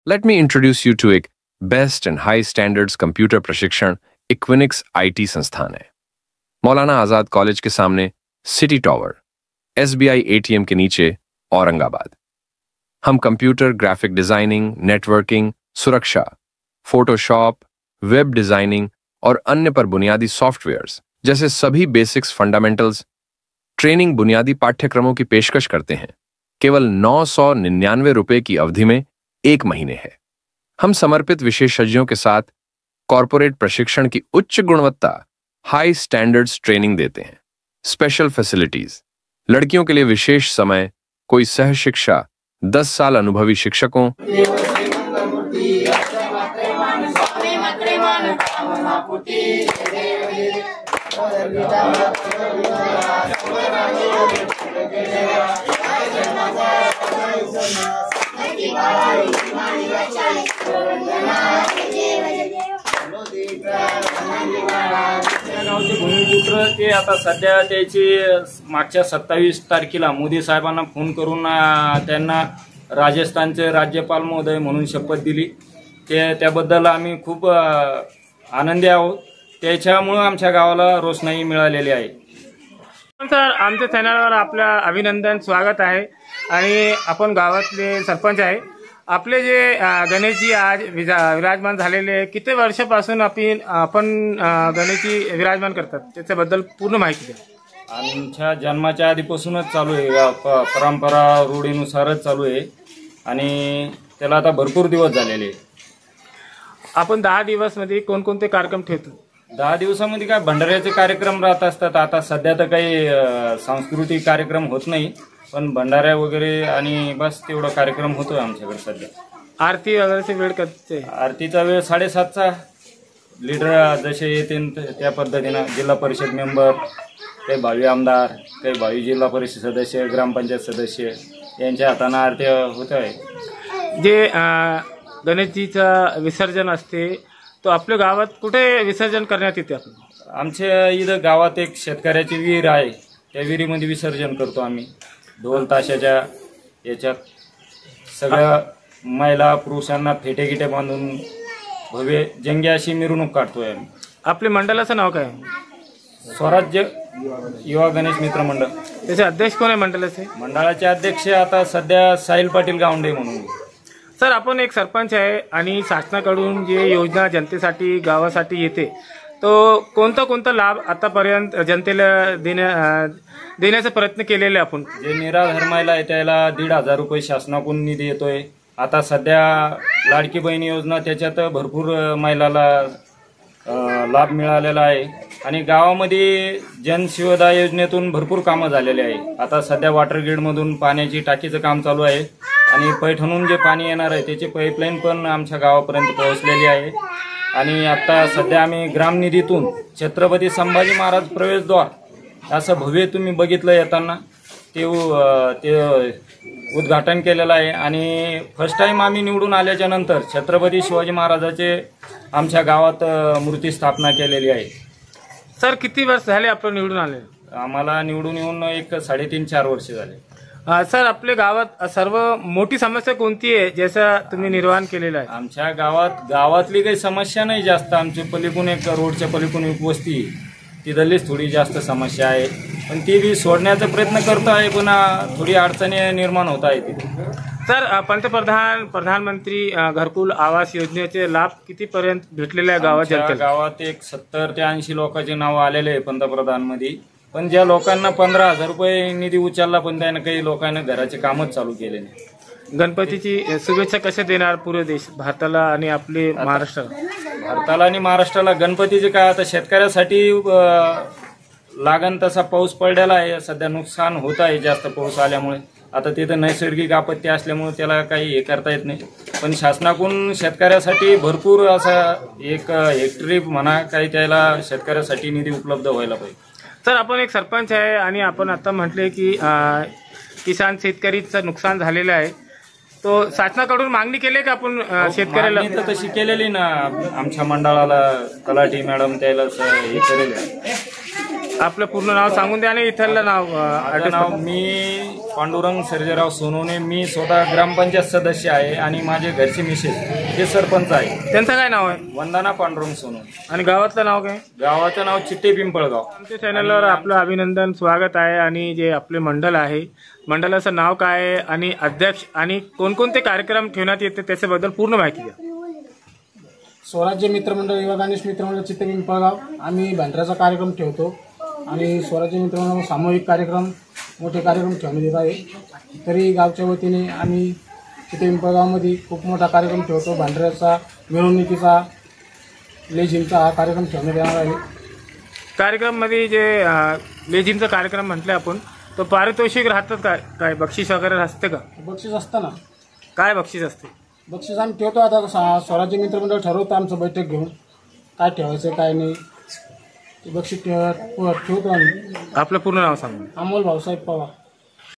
Let me introduce you to एक best end हाई standards computer प्रशिक्षण Equinix IT संस्थान है। मौलाना आजाद कॉलेज के सामने सिटी टॉवर, एसबीआई एटीएम के नीचे, औरंगाबाद। हम कंप्यूटर ग्राफिक डिजाइनिंग, नेटवर्किंग, सुरक्षा, फोटोशॉप, वेब डिजाइनिंग और अन्य पर बुनियादी सॉफ्टवेयर्स जैसे सभी बेसिक्स फंडामेंटल्स ट्रेनिंग बुनियादी पाठ्यक्रमों की पेशकश करते हैं। केवल 999 रुपए की अवधि में 1 महीने है। हम समर्पित विशेषज्ञों के साथ कॉरपोरेट प्रशिक्षण की उच्च गुणवत्ता, हाई स्टैंडर्ड्स ट्रेनिंग देते हैं। स्पेशल फैसिलिटीज, लड़कियों के लिए विशेष समय, कोई सह शिक्षा, 10 साल अनुभवी शिक्षकों, भूमिपुत्र ते आता सध्या त्याची मागच्या 27 तारखेला मोदी साहेबांना फोन करून त्यांना राजस्थानचे राज्यपाल महोदय म्हणून शपथ दिली। त्याबद्दल आम्ही खूप आनंदी आहोत। त्याच्यामुळे आमच्या गावाला रोषणाई मिळालेली आहे। सर, आमच्या चॅनलवर आपलं अभिनंदन, स्वागत आहे। आणि आपण गावातले सरपंच आहे। आपले जे गणेशजी आज विराजमान झालेले, किती वर्षापासून आपण गणेशजी विराजमान करतात त्याच्याबद्दल पूर्ण माहिती द्या। आमच्या जन्माच्या आधीपासूनच चालू आहे, परंपरा रूढीनुसारच चालू आहे आणि त्याला आता भरपूर दिवस झालेले। आपण 10 दिवसमध्ये कोणकोणते कार्यक्रम ठेवतो? 10 दिवसामध्ये काय भंडाऱ्याचे कार्यक्रम राहत असतात। आता सध्या तर काही सांस्कृतिक कार्यक्रम होत नाही, पण भंडाऱ्या वगैरे आणि बस तेवढा कार्यक्रम होतोय आमच्याकडे सध्या। आरती वगैरेची वेळ कधी? आरतीचा वेळ 7:30चा। लीडर जसे येतील त्या पद्धतीनं, जिल्हा परिषद मेंबर, काही भावी आमदार, काही भावी जिल्हा परिषद सदस्य, ग्रामपंचायत सदस्य यांच्या हाताने आरती होत आहे। जे गणेशजीचं विसर्जन असते तो आपल्या गावात कुठे विसर्जन करण्यात येते? आमच्या इथं गावात एक शेतकऱ्याची विहीर आहे, त्या विहिरीमध्ये विसर्जन करतो आम्ही। ढोल ताशाच्या याच्यात सगळ्या महिला पुरुषांना फेटे बांधून भव्य जंगी अशी मिरवणूक काढतोय आम्ही। आपल्या मंडळाचं नाव काय? स्वराज्य युवा गणेश मित्र मंडळ। त्याचे अध्यक्ष कोण आहे मंडळाचे? मंडळाचे अध्यक्ष आता सध्या साहिल पाटील गावंडे म्हणून। सर, आपण एक सरपंच आहे आणि शासनाकडून जे योजना जनतेसाठी, गावासाठी येते, तो कोणता लाभ आतापर्यंत जनतेला देण्याचा प्रयत्न केलेला आपण? जे निराधार महिला आहे त्याला 1,500 रुपये शासनाकडून निधी येतोय। आता सध्या लाडकी बहीण योजना, त्याच्यात भरपूर महिलाला लाभ मिळालेला आहे आणि गावामध्ये जनशिवदा योजनेतून भरपूर कामं झालेले आहे। आता सध्या वॉटर ग्रीडमधून पाण्याची टाकीचं काम चालू आहे आणि पैठणहून जे पाणी येणार आहे त्याची पाईपलाईन पण आमच्या गावापर्यंत पोहोचलेली आहे। आणि आता सध्या आम्ही ग्रामनिधीतून छत्रपती संभाजी महाराज प्रवेशद्वार असं भव्य तुम्ही बघितलं येताना, ते उद्घाटन केलेलं आहे। आणि फर्स्ट टाइम आम्ही निवडून आल्याच्या नंतर छत्रपती शिवाजी महाराजाचे आमच्या गावात मूर्ती स्थापना केलेली आहे। सर, किती वर्ष झाले आपण निवडून आले? आम्हाला निवडून येऊन एक 3.5-4 वर्ष झाले। सर, आपल्या गावात सर्व मोठी समस्या कोणती आहे ज्याचा तुम्ही निर्वाहन केलेला आहे? आमच्या गावातली काही समस्या नाही जास्त। आमच्या पलीकडून एक रोडच्या पलीकडून एक वस्ती, तिथलीच थोडी जास्त समस्या आहे, पण ती बी सोडण्याचा प्रयत्न करतो आहे, पण थोडी अडचणी निर्माण होत आहे तिथे। सर, प्रधानमंत्री घरकुल आवास योजनेचे लाभ कितीपर्यंत भेटलेले आहे गावात जनतेला? गावात एक 70 ते 80 लोकांचे नाव आलेले आहे पंतप्रधानमध्ये, पण ज्या लोकांना 15,000 रुपये निधी उचलला, पण त्यानं काही लोकांना घराचे कामच चालू केले नाही। गणपतीची शुभेच्छा कशा देणार पूर्ण देश, भारताला आणि आपले महाराष्ट्राला? भारताला आणि महाराष्ट्राला गणपतीचे काय, आता शेतकऱ्यासाठी लागण तसा पाऊस पडलेला आहे। सध्या नुकसान होत आहे जास्त पाऊस आल्यामुळे। आता तिथं नैसर्गिक आपत्ती असल्यामुळे त्याला काही हे करता येत नाही, पण शासनाकडून शेतकऱ्यासाठी भरपूर असा एक हेक्टरी म्हणा काही त्याला शेतकऱ्यासाठी निधी उपलब्ध व्हायला पाहिजे। सर, आपण एक सरपंच आहे आणि आपण आता म्हटले की किसान शेतकरीचं नुकसान झालेलं आहे, तो शासनाकडून मागणी केली का आपण शेतकऱ्याला? तशी केलेली ना, आमच्या मंडळाला तलाठी मॅडम त्याला हे केलेलं आहे। आपलं पूर्ण नाव सांगून द्या आणि इथलं नाव। मी पांडुरंग सर्जेराव सोनवणे. मी स्वतः ग्रामपंचायत सदस्य आहे आणि माझे घरचे मिसेस हे सरपंच आहे. त्यांचं काय नाव आहे वंदना पांडुरंग सोनवणे. आणि गावातलं नाव काय? गावाचं नाव चिट्टे पिंपळगाव. आमच्या चॅनलवर आपलं अभिनंदन, स्वागत आहे. आणि जे आपले मंडळ आहे, मंडळाचं नाव काय आहे आणि अध्यक्ष आणि कोणकोणते कार्यक्रम ठेवण्यात येते त्याच्याबद्दल पूर्ण माहिती द्या. स्वराज्य मित्रमंडळ युवा गणेश मित्रमंडळ चित्ते पिंपळगाव आम्ही भांडऱ्याचा कार्यक्रम ठेवतो आणि स्वराज्य मित्रमंडळ सामूहिक कार्यक्रम, मोठे कार्यक्रम ठेवण्यात येत आहे. तरी गावच्या वतीने आम्ही चित्ते पिंपळगावमध्ये खूप मोठा कार्यक्रम ठेवतो. भांडऱ्याचा, मिरवणुकीचा, लेझिमचा हा कार्यक्रम ठेवण्यात येणार आहे. कार्यक्रममध्ये जे लेझिमचा कार्यक्रम म्हटलं आपण, तो पारितोषिक राहतात काय? काय बक्षीस वगैरे असते का? बक्षीस असतं ना. काय बक्षीस असते? बक्षीस आम्ही ठेवतो. आता स्वराज्य मित्रमंडळ ठरवतं आमचं बैठक घेऊन काय ठेवायचं काय नाही. ते बक्षीस ठेवतो आम्ही. आपलं पूर्ण नाव सांगा. अमोल भाऊसाहेब पवार.